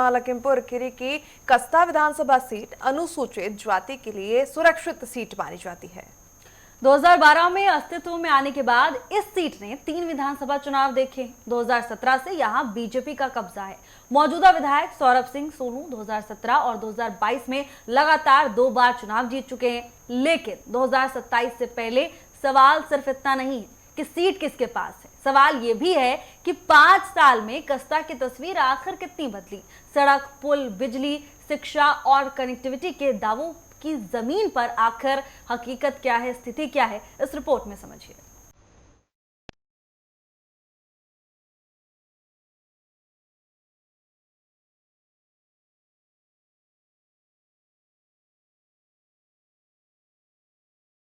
लखीमपुर खीरी की कस्ता विधानसभा सीट अनुसूचित जाति के लिए सुरक्षित सीट मानी जाती है। 2012 में अस्तित्व में आने के बाद इस सीट ने 3 विधानसभा चुनाव देखे। 2017 से यहां बीजेपी का कब्जा है। मौजूदा विधायक सौरभ सिंह सोनू 2017 और 2022 में लगातार 2 बार चुनाव जीत चुके हैं। लेकिन 2027 से पहले सवाल सिर्फ इतना नहीं है कि सीट किसके पास है, सवाल ये भी है कि 5 साल में कस्ता की तस्वीर आखिर कितनी बदली। सड़क, पुल, बिजली, शिक्षा और कनेक्टिविटी के दावों की जमीन पर आखिर हकीकत क्या है, स्थिति क्या है, इस रिपोर्ट में समझिए।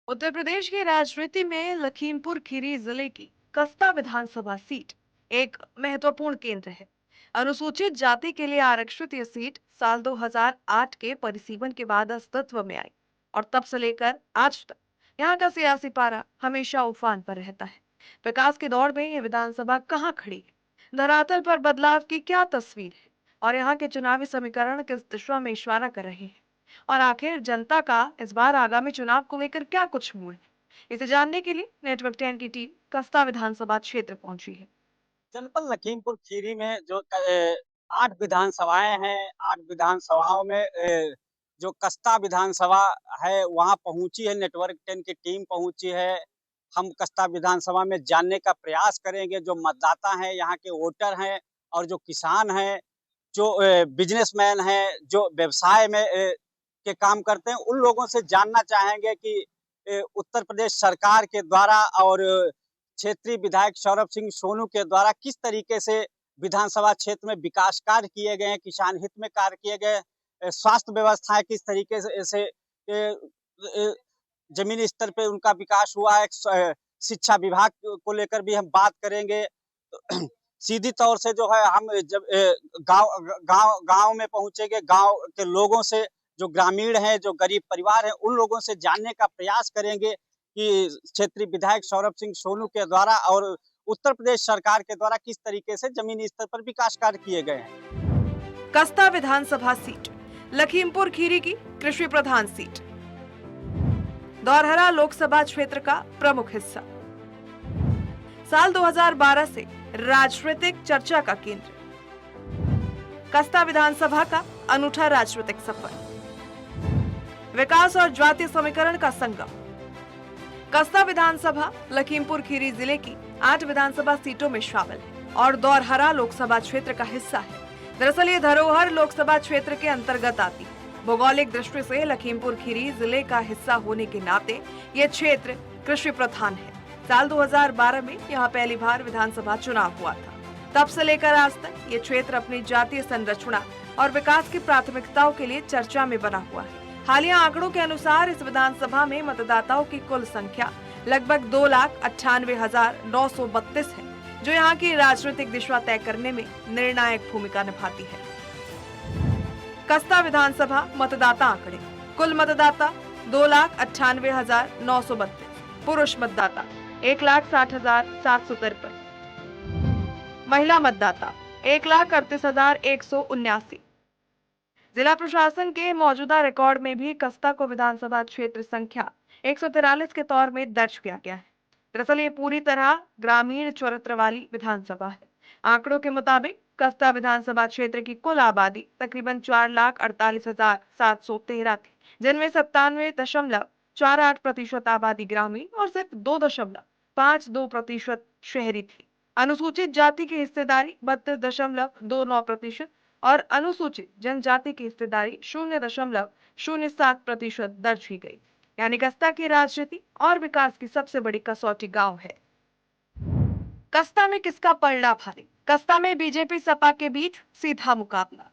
उत्तर प्रदेश की राजनीति में लखीमपुर खीरी जिले की कस्ता विधानसभा सीट एक महत्वपूर्ण केंद्र है। अनुसूचित जाति के लिए आरक्षित यह सीट साल 2008 के परिसीमन के बाद अस्तित्व में आई और तब से लेकर आज तक यहाँ का सियासी पारा हमेशा उफान पर रहता है। विकास के दौर में यह विधानसभा कहाँ खड़ी है, धरातल पर बदलाव की क्या तस्वीर है और यहाँ के चुनावी समीकरण किस दिशा में इशारा कर रहे हैं, और आखिर जनता का इस बार आगामी चुनाव को लेकर क्या कुछ मूड है, इसे जानने के लिए नेटवर्क 10 की टीम कस्ता विधानसभा क्षेत्र पहुंची है। जनपद लखीमपुर खीरी में जो 8 विधानसभाएं हैं, 8 विधानसभाओं में जो कस्ता विधानसभा है वहां पहुंची है, नेटवर्क 10 की टीम पहुंची है। हम कस्ता विधानसभा में जानने का प्रयास करेंगे जो मतदाता हैं, यहाँ के वोटर हैं और जो किसान हैं, जो बिजनेसमैन हैं, जो व्यवसाय में के काम करते हैं, उन लोगों से जानना चाहेंगे कि उत्तर प्रदेश सरकार के द्वारा और क्षेत्रीय विधायक सौरभ सिंह सोनू के द्वारा किस तरीके से विधानसभा क्षेत्र में विकास कार्य किए गए हैं, किसान हित में कार्य किए गए, स्वास्थ्य व्यवस्थाएं किस तरीके से जमीनी स्तर पे उनका विकास हुआ है, शिक्षा विभाग को लेकर भी हम बात करेंगे। सीधी तौर से जो है हम जब गांव में पहुंचेंगे, गांव के लोगों से, जो ग्रामीण हैं, जो गरीब परिवार हैं, उन लोगों से जानने का प्रयास करेंगे कि क्षेत्रीय विधायक सौरभ सिंह सोनू के द्वारा और उत्तर प्रदेश सरकार के द्वारा किस तरीके से जमीनी स्तर पर विकास कार्य किए गए हैं। कस्ता विधानसभा सीट लखीमपुर खीरी की कृषि प्रधान सीट, दौरहरा लोकसभा क्षेत्र का प्रमुख हिस्सा, साल 2012 से राजनीतिक चर्चा का केंद्र, कस्ता विधानसभा का अनूठा राजनीतिक सफर, विकास और जातीय समीकरण का संगम। कस्ता विधानसभा लखीमपुर खीरी जिले की 8 विधानसभा सीटों में शामिल है और दौरहरा लोकसभा क्षेत्र का हिस्सा है। दरअसल ये धरोहर लोकसभा क्षेत्र के अंतर्गत आती है। भौगोलिक दृष्टि से लखीमपुर खीरी जिले का हिस्सा होने के नाते ये क्षेत्र कृषि प्रधान है। साल 2012 में यहाँ पहली बार विधानसभा चुनाव हुआ था। तब से लेकर आज तक ये क्षेत्र अपनी जातीय संरचना और विकास की प्राथमिकताओं के लिए चर्चा में बना हुआ है। हालिया आंकड़ों के अनुसार इस विधानसभा में मतदाताओं की कुल संख्या लगभग 2,98,932 है, जो यहाँ की राजनीतिक दिशा तय करने में निर्णायक भूमिका निभाती है। कस्ता विधानसभा मतदाता आंकड़े: कुल मतदाता 2,98,932, पुरुष मतदाता 1,60,753, महिला मतदाता 1,38,179। जिला प्रशासन के मौजूदा रिकॉर्ड में भी कस्ता को विधानसभा क्षेत्र संख्या 143 के तौर में दर्ज किया गया है। दरअसल ये पूरी तरह ग्रामीण चरित्र वाली विधानसभा है। आंकड़ों के मुताबिक कस्ता विधानसभा क्षेत्र की कुल आबादी तकरीबन 4,48,713 थी, जिनमें 97.48% आबादी ग्रामीण और सिर्फ 2.52% शहरी थी। अनुसूचित जाति की हिस्सेदारी 32.29% और अनुसूचित जनजाति की हिस्सेदारी 0.07% दर्ज की गई। यानी कस्ता की राजनीति और विकास की सबसे बड़ी कसौटी गांव है। कस्ता में किसका पलड़ा भारी? कस्ता में बीजेपी सपा के बीच सीधा मुकाबला।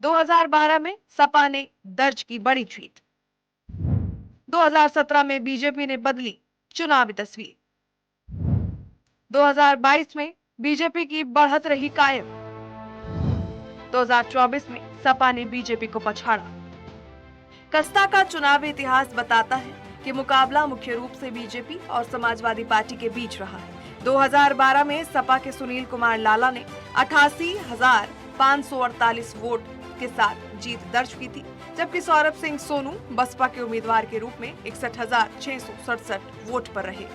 2012 में सपा ने दर्ज की बड़ी जीत। 2017 में बीजेपी ने बदली चुनावी तस्वीर। 2022 में बीजेपी की बढ़त रही कायम। 2024 में सपा ने बीजेपी को पछाड़ा। कस्ता का चुनावी इतिहास बताता है कि मुकाबला मुख्य रूप से बीजेपी और समाजवादी पार्टी के बीच रहा है। 2012 में सपा के सुनील कुमार लाला ने 548 वोट के साथ जीत दर्ज की थी, जबकि सौरभ सिंह सोनू बसपा के उम्मीदवार के रूप में 61,667 वोट पर रहे।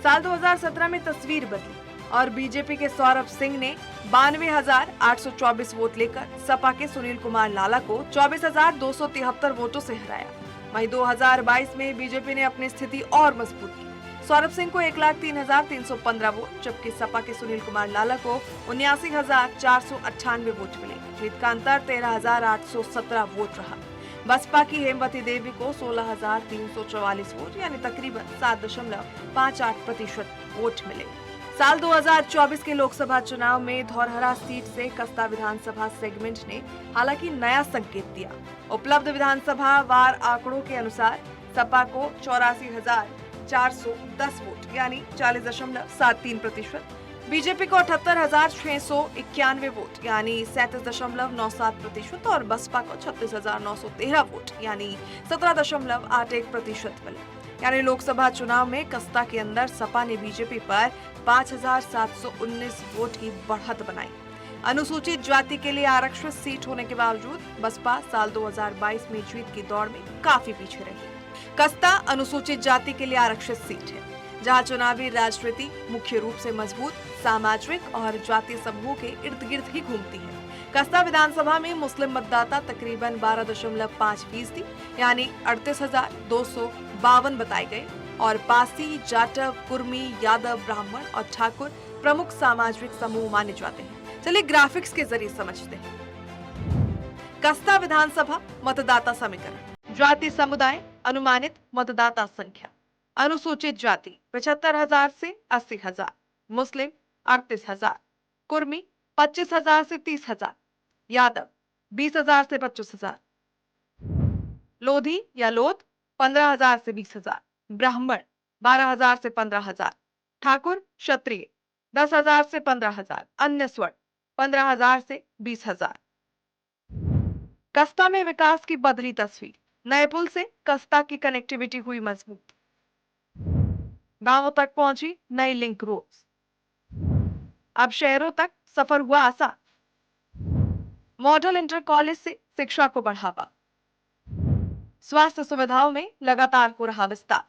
साल 2017 में तस्वीर बदली और बीजेपी के सौरभ सिंह ने 92,824 वोट लेकर सपा के सुनील कुमार लाला को 24,273 वोटों से हराया। वहीं 2022 में बीजेपी ने अपनी स्थिति और मजबूत की। सौरभ सिंह को 1,03,315 वोट, जबकि सपा के सुनील कुमार लाला को 79,498 वोट मिले। जीत का अंतर 13,817 वोट रहा। बसपा की हेमवती देवी को 16,344 वोट यानी तकरीबन 7.58% वोट मिले। साल 2024 के लोकसभा चुनाव में धौरहरा सीट से कस्ता विधानसभा सेगमेंट ने हालांकि नया संकेत दिया। उपलब्ध विधानसभा वार आंकड़ों के अनुसार सपा को 84,410 वोट यानी 40.73%, बीजेपी को 78,691 वोट यानी 37.97% और बसपा को 36,913 वोट यानी 17.81% मिले। यानी लोकसभा चुनाव में कस्ता के अंदर सपा ने बीजेपी पर 5,719 वोट की बढ़त बनाई। अनुसूचित जाति के लिए आरक्षित सीट होने के बावजूद बसपा साल 2022 में जीत की दौड़ में काफी पीछे रही। कस्ता अनुसूचित जाति के लिए आरक्षित सीट है, जहां चुनावी राजनीति मुख्य रूप से मजबूत सामाजिक और जातीय समूह के इर्द गिर्द ही घूमती है। कस्ता विधानसभा में मुस्लिम मतदाता तकरीबन 12.5% यानी 38,252 बताए गए और पासी, जाटव, कुर्मी, यादव, ब्राह्मण और ठाकुर प्रमुख सामाजिक समूह माने जाते हैं। चलिए ग्राफिक्स के जरिए समझते हैं। कस्ता विधानसभा मतदाता समीकरण। जाति समुदाय अनुमानित मतदाता संख्या। अनुसूचित जाति 75,000 से 80,000, मुस्लिम 38,000, कुर्मी 25,000 से 30,000, यादव 20,000 से 25,000, लोधी या लोथ 15,000 से 20,000, ब्राह्मण 12,000 से 15,000, ठाकुर क्षत्रिय 10,000 से 15,000, अन्य स्वर्ण 15,000 से 20,000। कस्ता में विकास की बदली तस्वीर। नए पुल से कस्ता की कनेक्टिविटी हुई मजबूत, गांवों तक पहुंची नई लिंक रोड्स, अब शहरों तक सफर हुआ आसान। मॉडल इंटर कॉलेज से शिक्षा को बढ़ावा, स्वास्थ्य सुविधाओं में लगातार हो रहा विस्तार।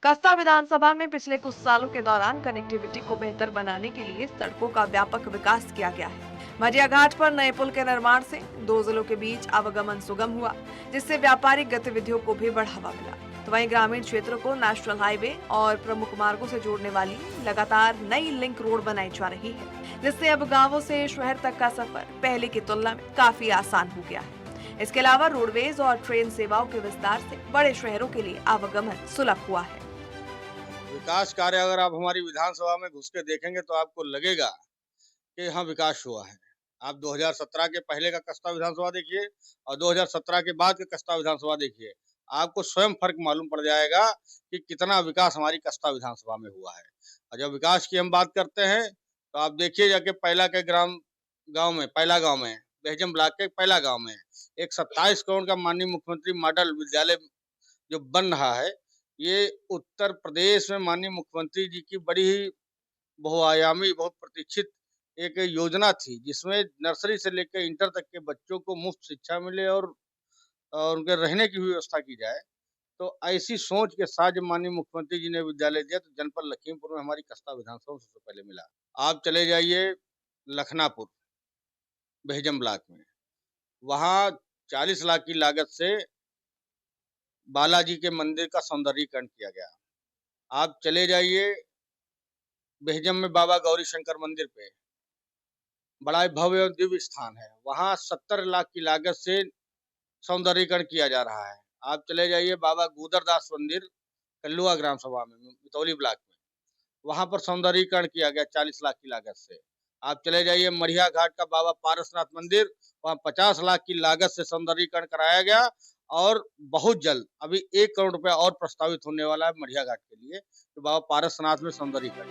कस्ता विधानसभा में पिछले कुछ सालों के दौरान कनेक्टिविटी को बेहतर बनाने के लिए सड़कों का व्यापक विकास किया गया है। मजिया घाट पर नए पुल के निर्माण से दो जिलों के बीच आवागमन सुगम हुआ, जिससे व्यापारिक गतिविधियों को भी बढ़ावा मिला। तो वहीं ग्रामीण क्षेत्रों को नेशनल हाईवे और प्रमुख मार्गों से जोड़ने वाली लगातार नई लिंक रोड बनाई जा रही है, जिससे अब गांवों से शहर तक का सफर पहले की तुलना में काफी आसान हो गया है। इसके अलावा रोडवेज और ट्रेन सेवाओं के विस्तार से बड़े शहरों के लिए आवागमन सुलभ हुआ है। विकास कार्य अगर आप हमारी विधानसभा में घुस के देखेंगे तो आपको लगेगा कि यहाँ विकास हुआ है। आप 2017 के पहले का कस्ता विधानसभा देखिए और 2017 के बाद का कस्ता विधानसभा देखिए, आपको स्वयं फर्क मालूम पड़ जाएगा कि कितना विकास हमारी कस्ता विधानसभा में हुआ है। और जब विकास की हम बात करते हैं तो आप देखिए जाके पहला के गांव में बेहजम ब्लॉक के पहला गांव में एक 27 करोड़ का माननीय मुख्यमंत्री मॉडल विद्यालय जो बन रहा है, ये उत्तर प्रदेश में माननीय मुख्यमंत्री जी की बड़ी ही बहुआयामी बहुत प्रतीक्षित एक योजना थी, जिसमें नर्सरी से लेकर इंटर तक के बच्चों को मुफ्त शिक्षा मिले और उनके रहने की भी व्यवस्था की जाए। तो ऐसी सोच के साथ जब माननीय मुख्यमंत्री जी ने विद्यालय दिया तो जनपद लखीमपुर में हमारी कस्ता विधानसभा सबसे पहले मिला। आप चले जाइए लखनापुर बेहजम ब्लॉक में, वहाँ 40 लाख की लागत से बालाजी के मंदिर का सौंदर्यीकरण किया गया। आप चले जाइए बेहजम में बाबा गौरी शंकर मंदिर पे, बड़ा ही भव्य और दिव्य स्थान है, वहाँ 70 लाख की लागत से सौंदर्यीकरण किया जा रहा है। आप चले जाइए बाबा गुदरदास मंदिर कल्लुआ ग्राम सभा में मितौली ब्लॉक में, वहाँ पर सौंदर्यीकरण किया गया 40 लाख की लागत से। आप चले जाइए मढ़िया घाट का बाबा पारसनाथ मंदिर, वहाँ 50 लाख की लागत से सौंदर्यीकरण कराया गया और बहुत जल्द अभी 1 करोड़ रुपया और प्रस्तावित होने वाला है मढ़िया घाट के लिए, तो बाबा पारसनाथ में सौंदर्यीकरण।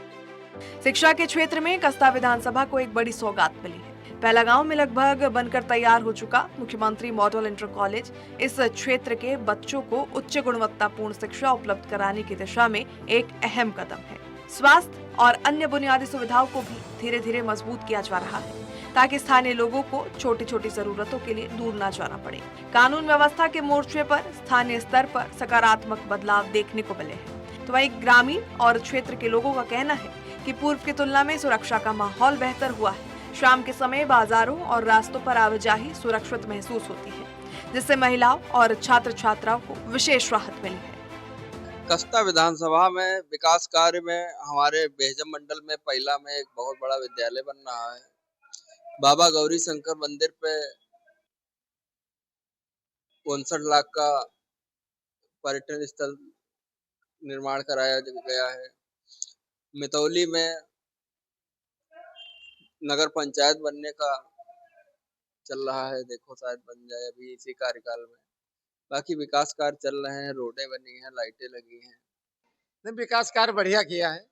शिक्षा के क्षेत्र में कस्ता विधानसभा को एक बड़ी सौगात मिली है। पहला गांव में लगभग बनकर तैयार हो चुका मुख्यमंत्री मॉडल इंटर कॉलेज इस क्षेत्र के बच्चों को उच्च गुणवत्तापूर्ण शिक्षा उपलब्ध कराने की दिशा में एक अहम कदम है। स्वास्थ्य और अन्य बुनियादी सुविधाओं को भी धीरे धीरे मजबूत किया जा रहा है। ताकि स्थानीय लोगों को छोटी छोटी जरूरतों के लिए दूर न जाना पड़े। कानून व्यवस्था के मोर्चे पर स्थानीय स्तर पर सकारात्मक बदलाव देखने को मिले हैं। तो वहीं ग्रामीण और क्षेत्र के लोगों का कहना है कि पूर्व की तुलना में सुरक्षा का माहौल बेहतर हुआ है। शाम के समय बाजारों और रास्तों पर आवाजाही सुरक्षित महसूस होती है, जिससे महिलाओं और छात्र छात्राओं को विशेष राहत मिली है। कस्ता विधानसभा में विकास कार्य में हमारे बेहजम मंडल में पहिला में एक बहुत बड़ा विद्यालय बन रहा है। बाबा गौरी शंकर मंदिर पे 59 लाख का पर्यटन स्थल निर्माण कराया गया है। मितौली में नगर पंचायत बनने का चल रहा है, देखो शायद बन जाए अभी इसी कार्यकाल में। बाकी विकास कार्य चल रहे हैं, रोडें बनी हैं, लाइटें लगी हैं। नहीं, विकास कार्य बढ़िया किया है।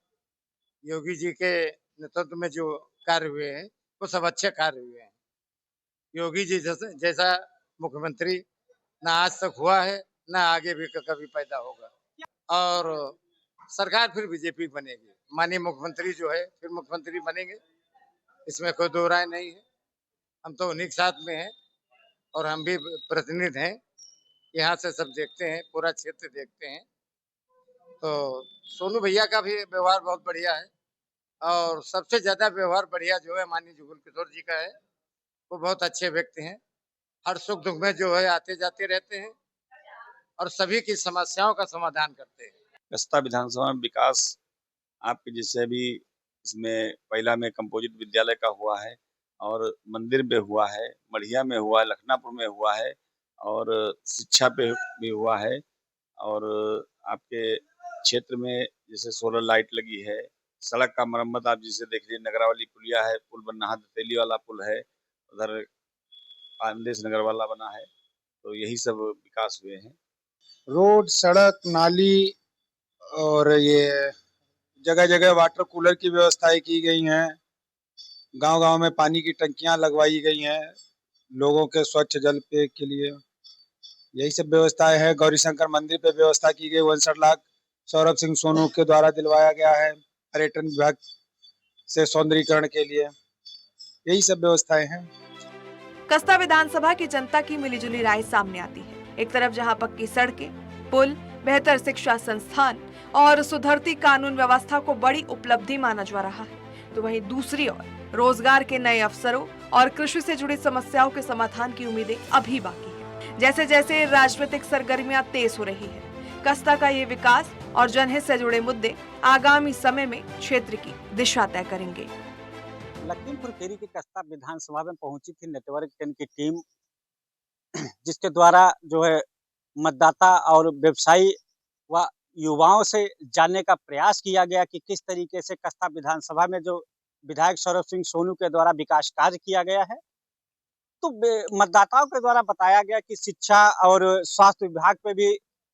योगी जी के नेतृत्व में जो कार्य हुए हैं वो सब अच्छे कार्य हुए हैं। योगी जी जैसा मुख्यमंत्री ना आज तक हुआ है, ना आगे भी कभी पैदा होगा। और सरकार फिर बीजेपी बनेगी। माननीय मुख्यमंत्री जो है फिर मुख्यमंत्री बनेंगे, इसमें कोई दो राय नहीं है। हम तो उन्हीं के साथ में हैं और हम भी प्रतिनिधि हैं, यहाँ से सब देखते हैं, पूरा क्षेत्र देखते हैं। तो सोनू भैया का भी व्यवहार बहुत बढ़िया है और सबसे ज्यादा व्यवहार बढ़िया जो है माननीय जुगल किशोर जी का है। वो बहुत अच्छे व्यक्ति हैं, हर सुख दुख में जो है आते जाते रहते हैं और सभी की समस्याओं का समाधान करते हैं। कस्ता विधानसभा में विकास आपके जिससे भी इसमें पहिला में कंपोजिट विद्यालय का हुआ है और मंदिर में हुआ है, मढ़िया में हुआ है, लखनापुर में हुआ है और शिक्षा पे भी हुआ है। और आपके क्षेत्र में जैसे सोलर लाइट लगी है, सड़क का मरम्मत आप जिसे देख लीजिए, नगरावली पुलिया है, पुल बन रहा, तेली वाला पुल है, उधर आनंदेश नगर वाला बना है। तो यही सब विकास हुए हैं। रोड, सड़क, नाली और ये जगह जगह वाटर कूलर की व्यवस्थाएं की गई हैं। गांव-गांव में पानी की टंकियां लगवाई गई हैं लोगों के स्वच्छ जल पेय के लिए। यही सब व्यवस्थाएं हैं। गौरीशंकर मंदिर पे व्यवस्था की गई, 59 लाख सौरभ सिंह सोनू के द्वारा दिलवाया गया है पर्यटन विभाग से सौंदर्यीकरण के लिए। यही सब व्यवस्थाएं हैं। कस्ता विधानसभा की जनता की मिलीजुली राय सामने आती है। एक तरफ जहां पक्की सड़कें, पुल, बेहतर शिक्षा संस्थान और सुधरती कानून व्यवस्था को बड़ी उपलब्धि माना जा रहा है, तो वहीं दूसरी ओर रोजगार के नए अवसरों और कृषि से जुड़ी समस्याओं के समाधान की उम्मीदें अभी बाकी है। जैसे जैसे राजनीतिक सरगर्मियां तेज हो रही है, कस्ता का ये विकास और जनहित से जुड़े मुद्दे आगामी समय में क्षेत्र की दिशा तय करेंगे। लखीमपुर खीरी की कस्ता विधानसभा में पहुंची थी नेटवर्क 10 की टीम, जिसके द्वारा जो है मतदाता और व्यवसायी व युवाओं से जानने का प्रयास किया गया कि किस तरीके से कस्ता विधानसभा में जो विधायक सौरभ सिंह सोनू के द्वारा विकास कार्य किया गया है। तो मतदाताओं के द्वारा बताया गया कि शिक्षा और स्वास्थ्य विभाग पे भी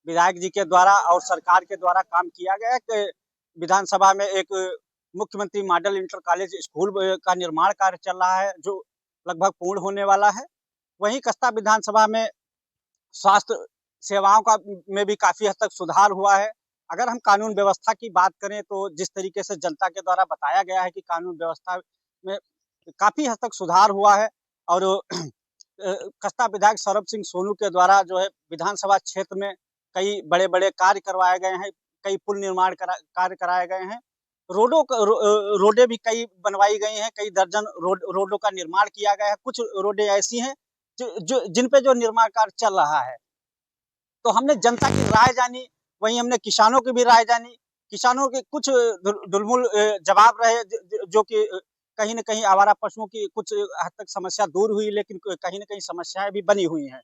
विधायक जी के द्वारा और सरकार के द्वारा काम किया गया है कि विधानसभा में एक मुख्यमंत्री मॉडल इंटर कॉलेज स्कूल का निर्माण कार्य चल रहा है जो लगभग पूर्ण होने वाला है। वहीं कस्ता विधानसभा में स्वास्थ्य सेवाओं का में भी काफी हद तक सुधार हुआ है। अगर हम कानून व्यवस्था की बात करें तो जिस तरीके से जनता के द्वारा बताया गया है कि कानून व्यवस्था में काफी हद तक सुधार हुआ है और कस्ता विधायक सौरभ सिंह सोनू के द्वारा जो है विधानसभा क्षेत्र में कई बड़े बड़े कार्य करवाए गए हैं, कई पुल निर्माण कार्य कराए गए हैं, रोडें भी कई बनवाई गई हैं, कई दर्जन रोडों का निर्माण किया गया है। कुछ रोडें ऐसी हैं जिन पे जो निर्माण कार्य चल रहा है। तो हमने जनता की राय जानी, वहीं हमने किसानों की भी राय जानी। किसानों के कुछ दुलमुल जवाब रहे जो कि कहीं न कहीं आवारा पशुओं की कुछ हद तक समस्या दूर हुई, लेकिन कहीं न कहीं समस्याएं भी बनी हुई हैं।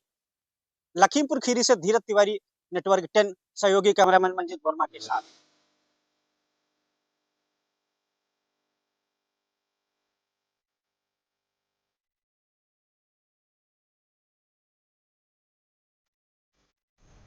लखीमपुर खीरी से धीरज तिवारी, नेटवर्क 10, सहयोगी कैमरामैन मंजित वर्मा के साथ।